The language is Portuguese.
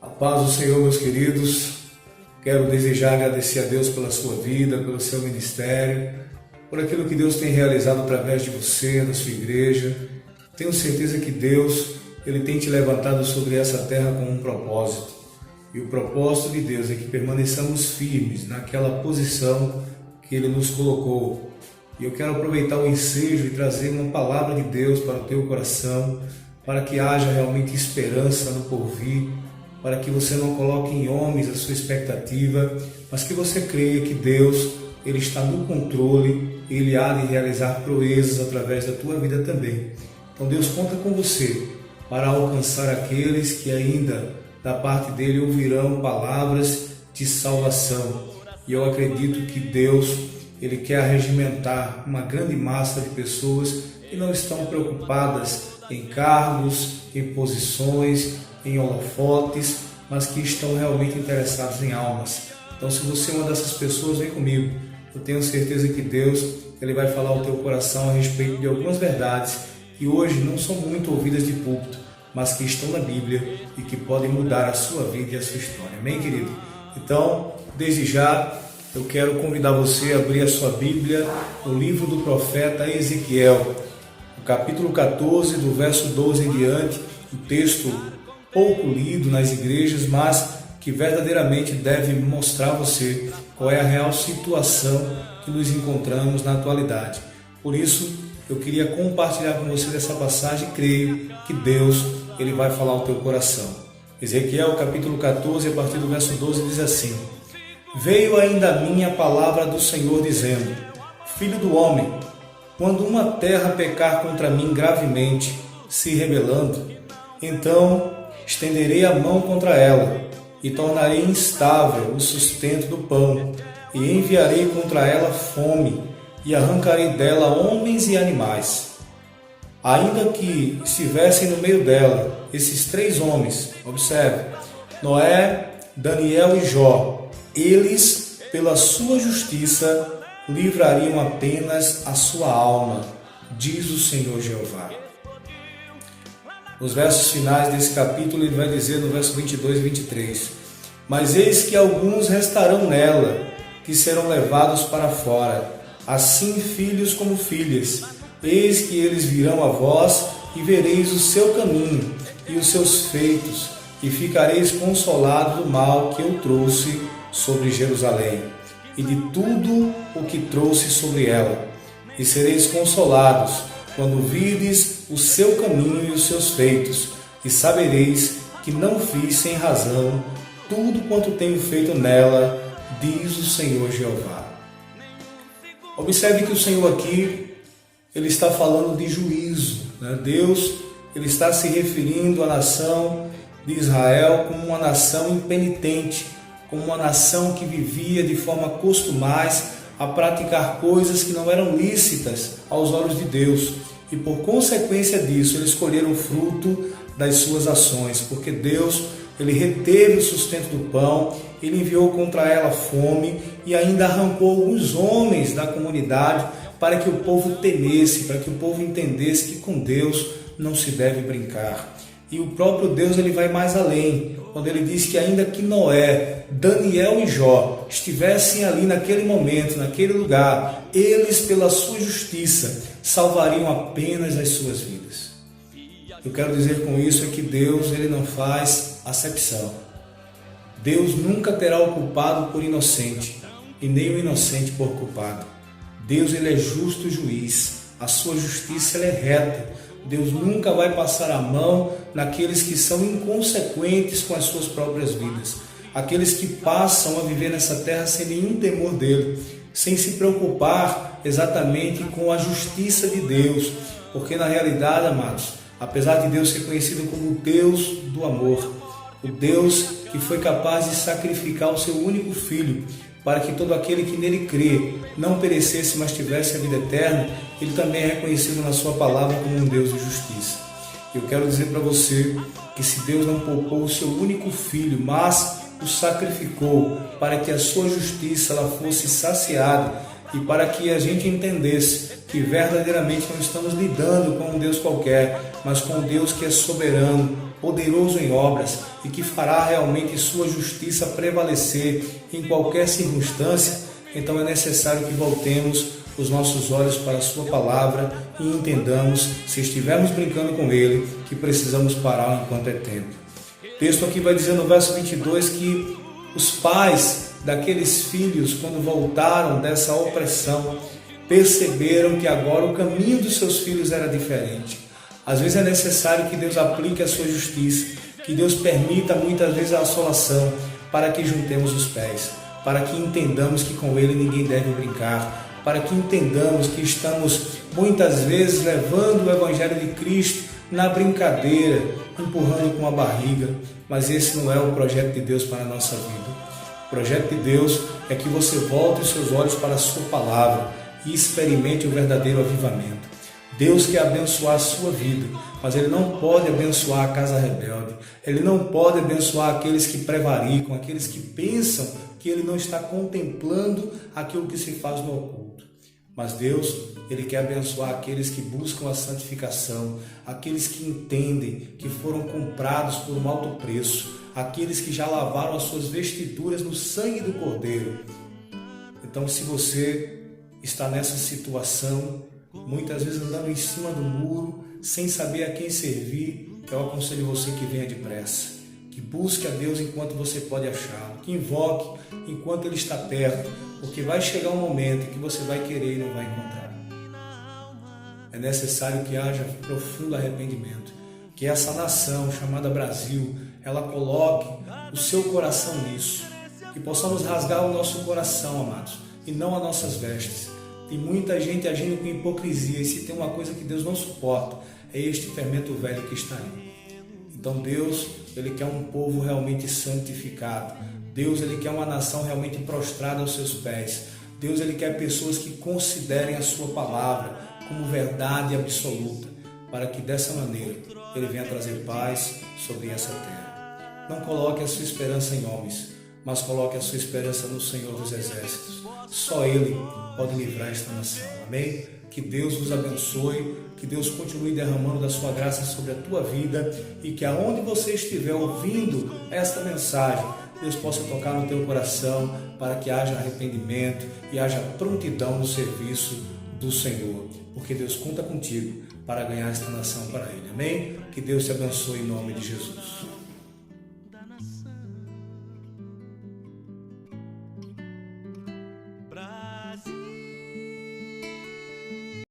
A paz do Senhor, meus queridos. Quero desejar agradecer a Deus pela sua vida, pelo seu ministério, por aquilo que Deus tem realizado através de você, da sua igreja. Tenho certeza que Deus, Ele tem te levantado sobre essa terra com um propósito. E o propósito de Deus é que permaneçamos firmes naquela posição que Ele nos colocou. E eu quero aproveitar o ensejo e trazer uma palavra de Deus para o teu coração, para que haja realmente esperança no porvir, para que você não coloque em homens a sua expectativa, mas que você creia que Deus, Ele está no controle, Ele há de realizar proezas através da tua vida também. Então Deus conta com você para alcançar aqueles que ainda da parte dEle ouvirão palavras de salvação. E eu acredito que Deus, Ele quer arregimentar uma grande massa de pessoas que não estão preocupadas em cargos, em posições, em holofotes, mas que estão realmente interessados em almas. Então, se você é uma dessas pessoas, vem comigo. Eu tenho certeza que Deus, Ele vai falar ao teu coração a respeito de algumas verdades que hoje não são muito ouvidas de púlpito, mas que estão na Bíblia e que podem mudar a sua vida e a sua história. Amém, querido? Então, desde já, eu quero convidar você a abrir a sua Bíblia no livro do profeta Ezequiel, no capítulo 14, do verso 12 em diante, um texto pouco lido nas igrejas, mas que verdadeiramente deve mostrar a você qual é a real situação que nos encontramos na atualidade. Por isso, eu queria compartilhar com você dessa passagem e creio que Deus, Ele vai falar ao teu coração. Ezequiel, capítulo 14, a partir do verso 12, diz assim: Veio ainda a mim a palavra do Senhor, dizendo: Filho do homem, quando uma terra pecar contra mim gravemente, se rebelando, então estenderei a mão contra ela, e tornarei instável o sustento do pão, e enviarei contra ela fome, e arrancarei dela homens e animais. Ainda que estivessem no meio dela esses três homens, observe, Noé, Daniel e Jó, eles, pela sua justiça, livrariam apenas a sua alma, diz o Senhor Jeová. Nos versos finais desse capítulo, ele vai dizer no verso 22 e 23, Mas eis que alguns restarão nela, que serão levados para fora, assim filhos como filhas. Eis que eles virão a vós, e vereis o seu caminho e os seus feitos, e ficareis consolados do mal que eu trouxe sobre Jerusalém, e de tudo o que trouxe sobre ela. E sereis consolados, quando virdes o seu caminho e os seus feitos, e sabereis que não fiz sem razão tudo quanto tenho feito nela, diz o Senhor Jeová. Observe que o Senhor aqui, Ele está falando de juízo, né? Deus, Ele está se referindo à nação de Israel como uma nação impenitente, como uma nação que vivia de forma costumais a praticar coisas que não eram lícitas aos olhos de Deus. E por consequência disso, eles colheram fruto das suas ações, porque Deus, Ele reteve o sustento do pão, Ele enviou contra ela fome e ainda arrancou alguns homens da comunidade para que o povo temesse, para que o povo entendesse que com Deus não se deve brincar. E o próprio Deus, Ele vai mais além, quando Ele diz que ainda que Noé, Daniel e Jó estivessem ali naquele momento, naquele lugar, eles pela sua justiça salvariam apenas as suas vidas. Eu quero dizer com isso é que Deus, Ele não faz acepção. Deus nunca terá o culpado por inocente, e nem o inocente por culpado. Deus, Ele é justo juiz, a sua justiça ela é reta. Deus nunca vai passar a mão naqueles que são inconsequentes com as suas próprias vidas, aqueles que passam a viver nessa terra sem nenhum temor dele, sem se preocupar exatamente com a justiça de Deus, porque na realidade, amados, apesar de Deus ser conhecido como o Deus do amor, o Deus que foi capaz de sacrificar o seu único Filho, para que todo aquele que nele crê não perecesse, mas tivesse a vida eterna, Ele também é reconhecido na sua palavra como um Deus de justiça. Eu quero dizer para você que se Deus não poupou o seu único Filho, mas o sacrificou para que a sua justiça ela fosse saciada, e para que a gente entendesse que verdadeiramente não estamos lidando com um Deus qualquer, mas com um Deus que é soberano, poderoso em obras e que fará realmente sua justiça prevalecer em qualquer circunstância. Então é necessário que voltemos os nossos olhos para a sua palavra e entendamos, se estivermos brincando com ele, que precisamos parar enquanto é tempo. O texto aqui vai dizer no verso 22 que os pais daqueles filhos, quando voltaram dessa opressão, perceberam que agora o caminho dos seus filhos era diferente. Às vezes é necessário que Deus aplique a sua justiça, que Deus permita muitas vezes a assolação, para que juntemos os pés, para que entendamos que com Ele ninguém deve brincar, para que entendamos que estamos muitas vezes levando o Evangelho de Cristo na brincadeira, empurrando com a barriga, mas esse não é o projeto de Deus para a nossa vida. O projeto de Deus é que você volte os seus olhos para a sua palavra e experimente o verdadeiro avivamento. Deus quer abençoar a sua vida, mas Ele não pode abençoar a casa rebelde. Ele não pode abençoar aqueles que prevaricam, aqueles que pensam que Ele não está contemplando aquilo que se faz no oculto. Mas Deus, Ele quer abençoar aqueles que buscam a santificação, aqueles que entendem que foram comprados por um alto preço, aqueles que já lavaram as suas vestiduras no sangue do Cordeiro. Então, se você está nessa situação, muitas vezes andando em cima do muro, sem saber a quem servir, eu aconselho você que venha depressa, que busque a Deus enquanto você pode achá-lo, que invoque enquanto Ele está perto, porque vai chegar um momento em que você vai querer e não vai encontrar. É necessário que haja profundo arrependimento, que essa nação chamada Brasil, ela coloque o seu coração nisso, que possamos rasgar o nosso coração, amados, e não as nossas vestes. Tem muita gente agindo com hipocrisia, e se tem uma coisa que Deus não suporta, é este fermento velho que está aí. Então Deus, Ele quer um povo realmente santificado. Deus, Ele quer uma nação realmente prostrada aos seus pés. Deus, Ele quer pessoas que considerem a sua palavra como verdade absoluta, para que dessa maneira Ele venha trazer paz sobre essa terra. Não coloque a sua esperança em homens, mas coloque a sua esperança no Senhor dos Exércitos. Só Ele pode livrar esta nação. Amém? Que Deus vos abençoe, que Deus continue derramando da sua graça sobre a tua vida e que aonde você estiver ouvindo esta mensagem, Deus possa tocar no teu coração para que haja arrependimento e haja prontidão no serviço do Senhor, porque Deus conta contigo para ganhar esta nação para Ele. Amém? Que Deus te abençoe em nome de Jesus.